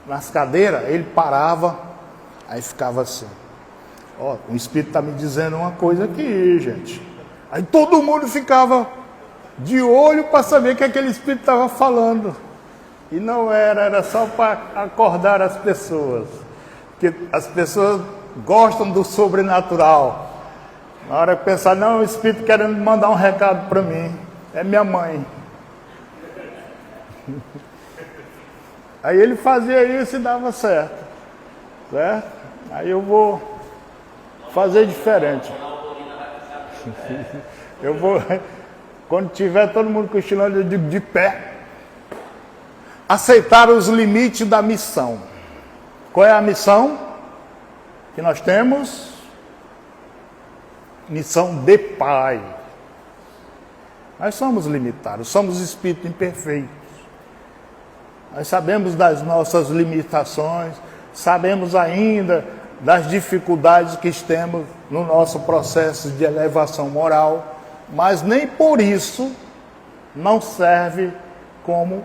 nas cadeiras, ele parava, aí ficava assim, o Espírito está me dizendo uma coisa aqui, gente. Aí todo mundo ficava de olho para saber o que aquele Espírito estava falando. E não era só para acordar as pessoas. Porque as pessoas gostam do sobrenatural. Na hora de pensar, não, o Espírito querendo mandar um recado para mim. É minha mãe. Aí ele fazia isso e dava certo. Certo? Aí eu vou fazer diferente. Eu vou, quando tiver todo mundo cochilando, eu digo de pé. Aceitar os limites da missão. Qual é a missão que nós temos? Missão de pai. Nós somos limitados, somos espíritos imperfeitos. Nós sabemos das nossas limitações, sabemos ainda das dificuldades que temos no nosso processo de elevação moral, mas nem por isso não serve como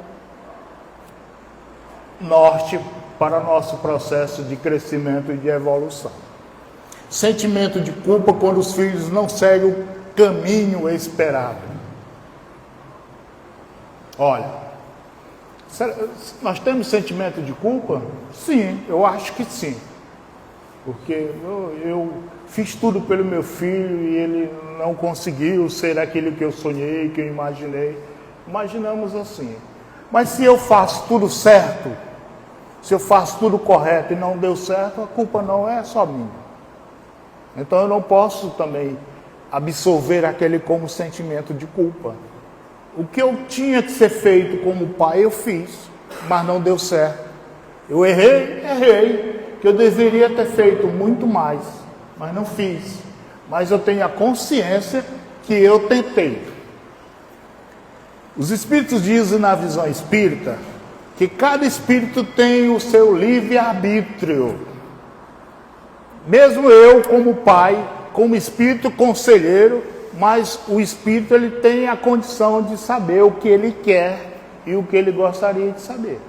norte para o nosso processo de crescimento e de evolução. Sentimento de culpa quando os filhos não seguem o caminho esperado. Olha, nós temos sentimento de culpa? Sim, eu acho que sim. Porque eu fiz tudo pelo meu filho e ele não conseguiu ser aquilo que eu sonhei, que eu imaginei. Imaginamos assim. Mas se eu faço tudo certo, se eu faço tudo correto e não deu certo, a culpa não é só minha. Então eu não posso também absorver aquele como sentimento de culpa. O que eu tinha que ser feito como pai, eu fiz, mas não deu certo. Eu errei, que eu deveria ter feito muito mais, mas não fiz. Mas eu tenho a consciência que eu tentei. Os espíritos dizem na visão espírita que cada espírito tem o seu livre-arbítrio. Mesmo eu, como pai, como espírito conselheiro, mas o espírito ele tem a condição de saber o que ele quer e o que ele gostaria de saber.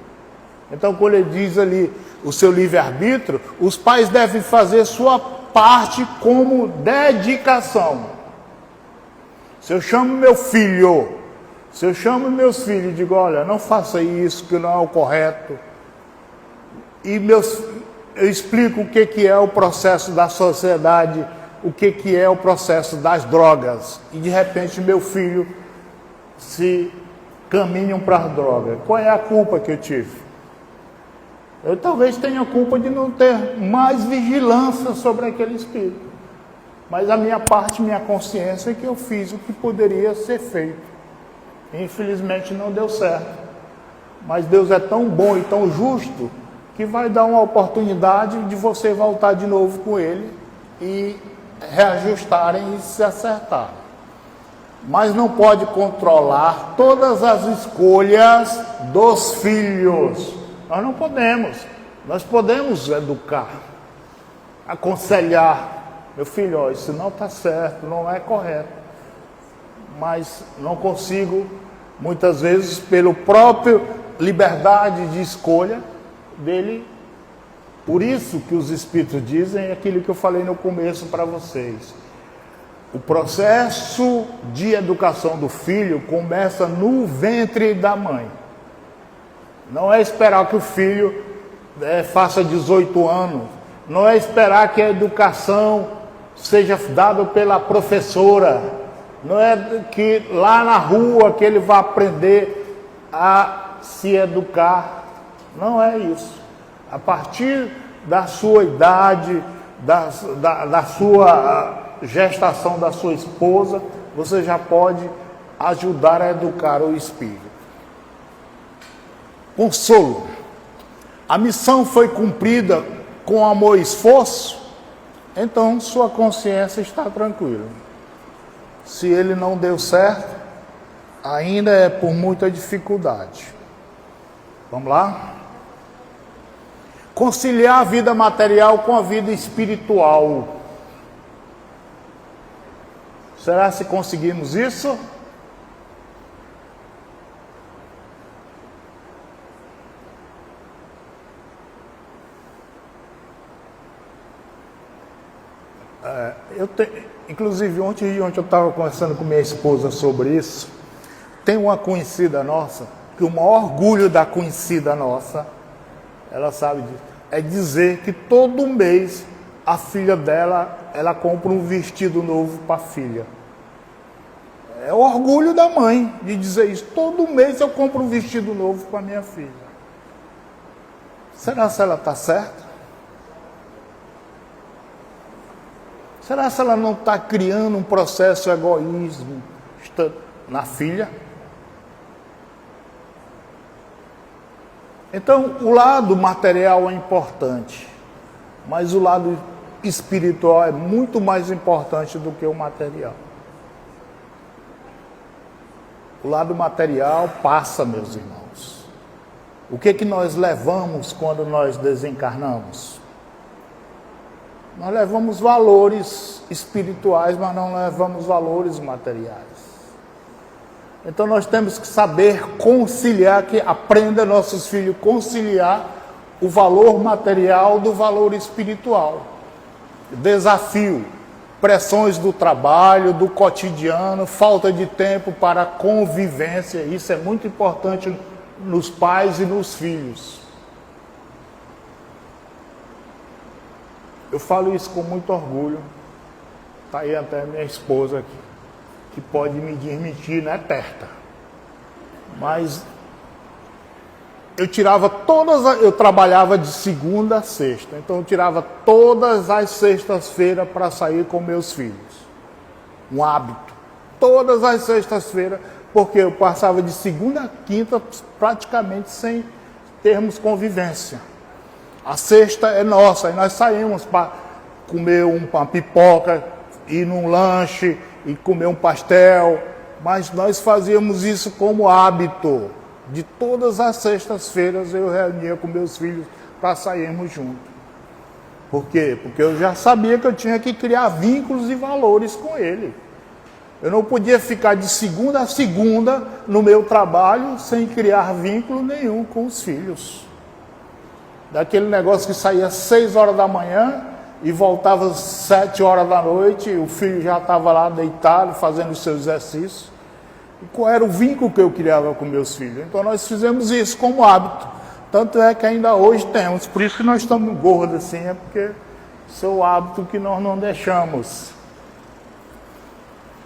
Então, quando ele diz ali o seu livre-arbítrio, os pais devem fazer sua parte como dedicação. Se eu chamo meu filho, se eu chamo meus filhos e digo, olha, não faça isso, que não é o correto, e eu explico o que é o processo da sociedade, o que é o processo das drogas, e de repente meu filho se caminham para as drogas. Qual é a culpa que eu tive? Eu talvez tenha a culpa de não ter mais vigilância sobre aquele espírito. Mas a minha parte, minha consciência é que eu fiz o que poderia ser feito. Infelizmente não deu certo. Mas Deus é tão bom e tão justo que vai dar uma oportunidade de você voltar de novo com Ele e reajustarem e se acertarem. Mas não pode controlar todas as escolhas dos filhos. Nós não podemos. Nós podemos educar, aconselhar. Meu filho, ó, isso não está certo, não é correto. Mas não consigo, muitas vezes, pelo próprio liberdade de escolha dele. Por isso que os espíritos dizem aquilo que eu falei no começo para vocês. O processo de educação do filho começa no ventre da mãe. Não é esperar que o filho faça 18 anos. Não é esperar que a educação seja dada pela professora. Não é que lá na rua que ele vai aprender a se educar. Não é isso. A partir da sua idade, da sua gestação da sua esposa, você já pode ajudar a educar o espírito. Consolo. A missão foi cumprida com amor e esforço, então sua consciência está tranquila. Se ele não deu certo, ainda é por muita dificuldade. Vamos lá? Conciliar a vida material com a vida espiritual. Será se conseguimos isso? Inclusive, ontem eu estava conversando com minha esposa sobre isso. Tem uma conhecida nossa, que o maior orgulho da conhecida nossa, ela sabe disso, é dizer que todo mês a filha dela, ela compra um vestido novo para a filha. É o orgulho da mãe de dizer isso. Todo mês eu compro um vestido novo para minha filha. Será se ela está certa? Será se ela não está criando um processo de egoísmo na filha? Então, o lado material é importante, mas o lado espiritual é muito mais importante do que o material. O lado material passa, meus irmãos. O que nós levamos quando nós desencarnamos? Nós levamos valores espirituais, mas não levamos valores materiais. Então nós temos que saber conciliar, que aprenda nossos filhos conciliar o valor material do valor espiritual. Desafio, pressões do trabalho, do cotidiano, falta de tempo para a convivência, isso é muito importante nos pais e nos filhos. Eu falo isso com muito orgulho. Está aí até minha esposa aqui, que pode me desmentir, né, Terta? Mas eu trabalhava de segunda a sexta, então eu tirava todas as sextas-feiras para sair com meus filhos. Um hábito. Todas as sextas-feiras porque eu passava de segunda a quinta praticamente sem termos convivência. A sexta é nossa, e nós saímos para comer uma pipoca, ir num lanche e comer um pastel, mas nós fazíamos isso como hábito. De todas as sextas-feiras eu reunia com meus filhos para sairmos juntos. Por quê? Porque eu já sabia que eu tinha que criar vínculos e valores com ele. Eu não podia ficar de segunda a segunda no meu trabalho sem criar vínculo nenhum com os filhos. Daquele negócio que saía às 6 horas da manhã e voltava às 7 horas da noite, o filho já estava lá deitado, fazendo os seus exercícios. E qual era o vínculo que eu criava com meus filhos? Então nós fizemos isso como hábito. Tanto é que ainda hoje temos. Por isso que nós estamos gordos assim, é porque isso é o hábito que nós não deixamos.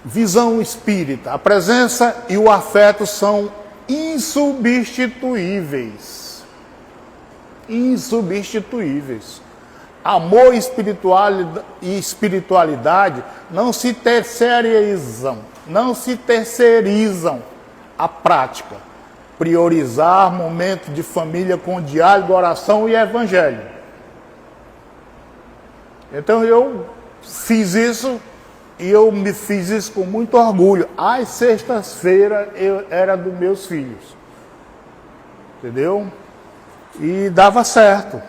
Visão espírita. A presença e o afeto são insubstituíveis. Insubstituíveis. Amor e espiritualidade não se terceirizam. Não se terceirizam a prática. Priorizar momento de família com diálogo, oração e evangelho. Então eu fiz isso e eu me fiz isso com muito orgulho. Às sextas-feiras eu era dos meus filhos. Entendeu? E dava certo.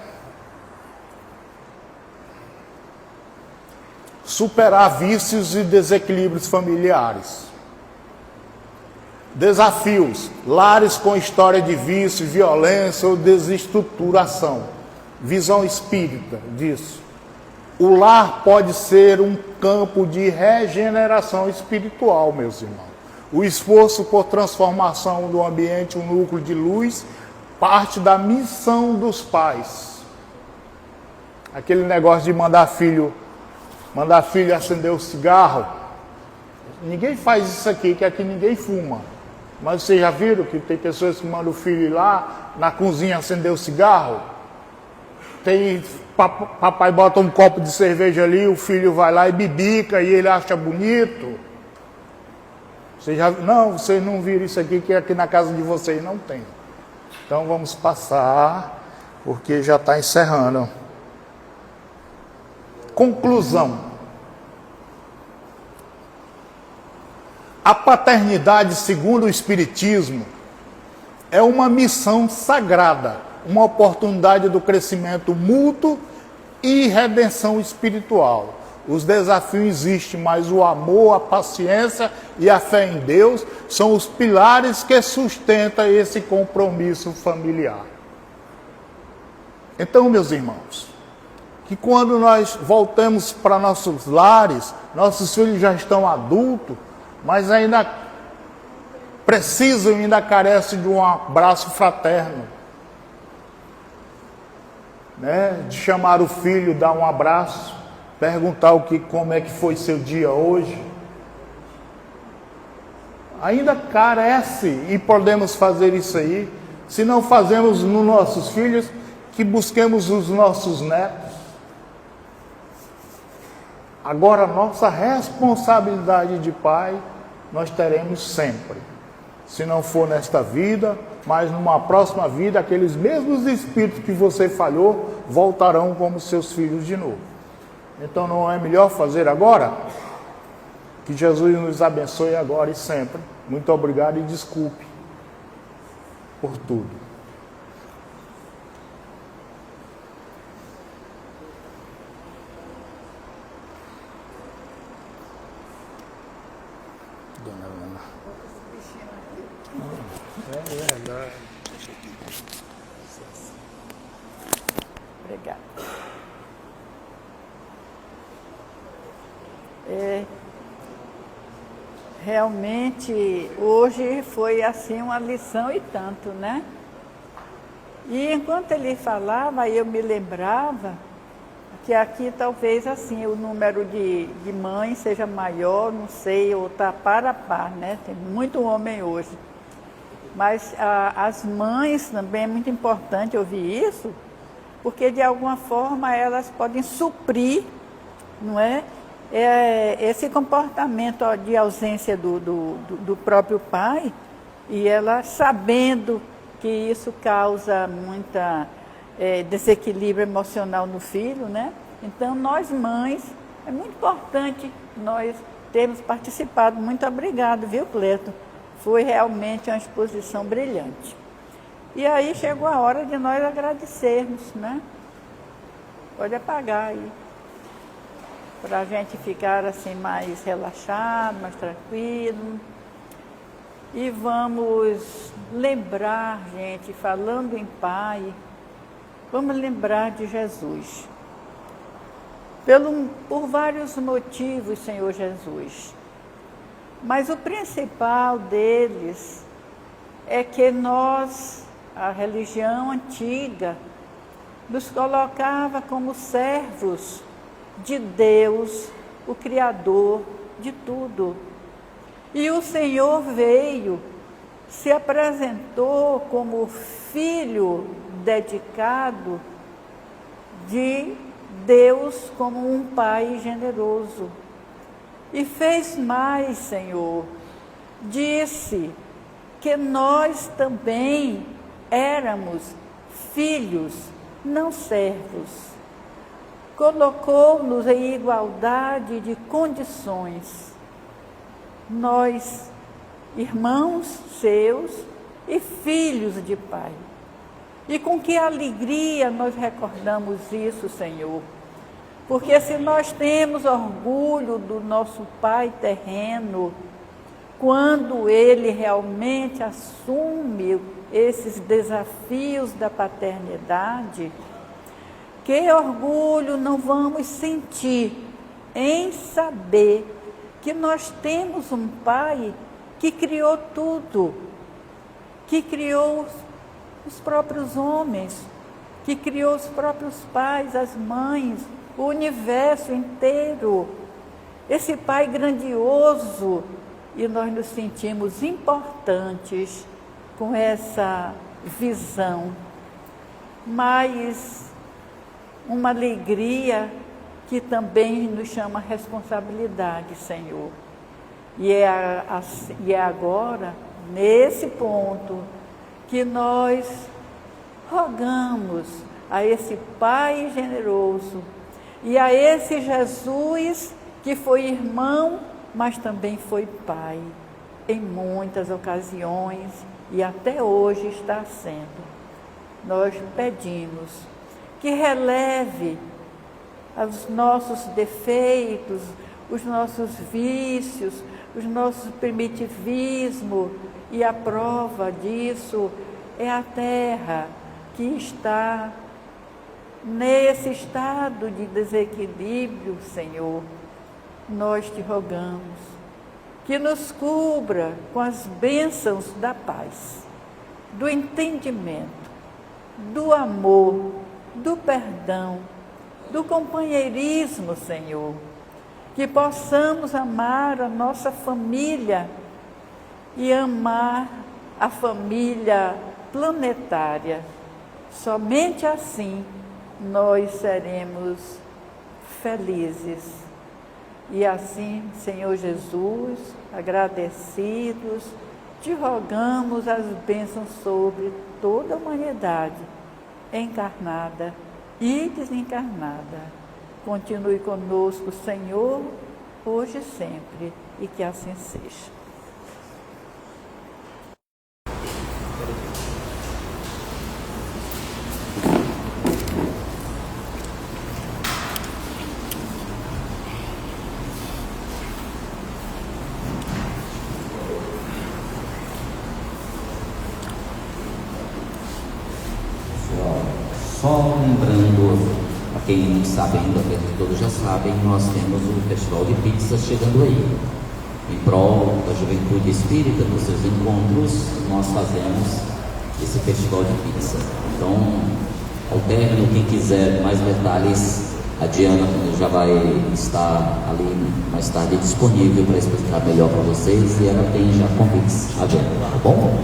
Superar vícios e desequilíbrios familiares. Desafios. Lares com história de vício, violência ou desestruturação. Visão espírita disso. O lar pode ser um campo de regeneração espiritual, meus irmãos. O esforço por transformação do ambiente, um núcleo de luz, parte da missão dos pais. Aquele negócio de mandar filho acender o cigarro. Ninguém faz isso aqui, que aqui ninguém fuma. Mas vocês já viram que tem pessoas que mandam o filho ir lá na cozinha acender o cigarro? Papai bota um copo de cerveja ali, o filho vai lá e bibica e ele acha bonito. Vocês não viram isso aqui, que aqui na casa de vocês não tem. Então vamos passar, porque já está encerrando. Conclusão. A paternidade, segundo o Espiritismo, é uma missão sagrada, uma oportunidade do crescimento mútuo e redenção espiritual. Os desafios existem, mas o amor, a paciência e a fé em Deus são os pilares que sustentam esse compromisso familiar. Então, meus irmãos, que quando nós voltamos para nossos lares, nossos filhos já estão adultos, mas ainda precisam, ainda carecem de um abraço fraterno. Né? De chamar o filho, dar um abraço, perguntar como é que foi seu dia hoje. Ainda carece e podemos fazer isso aí. Se não fazemos nos nossos filhos, que busquemos os nossos netos. Agora, nossa responsabilidade de pai, nós teremos sempre. Se não for nesta vida, mas numa próxima vida, aqueles mesmos espíritos que você falhou, voltarão como seus filhos de novo. Então, não é melhor fazer agora? Que Jesus nos abençoe agora e sempre. Muito obrigado e desculpe por tudo. Dona Ana. É verdade. Obrigada. Realmente, hoje foi assim uma lição e tanto, né? E enquanto ele falava, eu me lembrava que aqui talvez assim o número de mães seja maior, não sei, ou está par a par, né? Tem muito homem hoje. Mas as mães também é muito importante ouvir isso, porque de alguma forma elas podem suprir, não é? esse comportamento de ausência do próprio pai, e ela sabendo que isso causa muita desequilíbrio emocional no filho, né? Então, nós mães, é muito importante nós termos participado. Muito obrigado, viu, Cleto? Foi realmente uma exposição brilhante. E aí chegou a hora de nós agradecermos, né? Pode apagar aí, para a gente ficar assim mais relaxado, mais tranquilo. E vamos lembrar, gente, falando em Pai, vamos lembrar de Jesus. Por vários motivos, Senhor Jesus. Mas o principal deles é que nós, a religião antiga, nos colocava como servos de Deus, o Criador de tudo. E o Senhor veio, se apresentou como filho dedicado de Deus, como um pai generoso. E fez mais, Senhor, disse que nós também éramos filhos, não servos. Colocou-nos em igualdade de condições. Nós, irmãos seus e filhos de Pai. E com que alegria nós recordamos isso, Senhor. Porque se nós temos orgulho do nosso Pai terreno, quando Ele realmente assume esses desafios da paternidade, que orgulho não vamos sentir em saber que nós temos um Pai que criou tudo, que criou os próprios homens, que criou os próprios pais, as mães, o universo inteiro. Esse Pai grandioso, e nós nos sentimos importantes com essa visão, mas uma alegria que também nos chama responsabilidade, Senhor. E é agora, nesse ponto, que nós rogamos a esse Pai generoso e a esse Jesus que foi irmão, mas também foi pai em muitas ocasiões e até hoje está sendo. Nós pedimos que releve os nossos defeitos, os nossos vícios, os nossos primitivismos, e a prova disso é a terra que está nesse estado de desequilíbrio, Senhor. Nós te rogamos que nos cubra com as bênçãos da paz, do entendimento, do amor, do perdão, do companheirismo, Senhor. Que possamos amar a nossa família e amar a família planetária. Somente assim nós seremos felizes. E assim, Senhor Jesus, agradecidos, te rogamos as bênçãos sobre toda a humanidade, encarnada e desencarnada. Continue conosco, Senhor, hoje e sempre, e que assim seja. Só lembrando, para quem não sabe ainda, porque todos já sabem, nós temos o Festival de Pizzas chegando aí. Em prol da juventude espírita, nos seus encontros, nós fazemos esse Festival de Pizza. Então, ao término, quem quiser mais detalhes, a Diana já vai estar ali mais tarde disponível para explicar melhor para vocês, e ela tem já convites à venda, tá bom?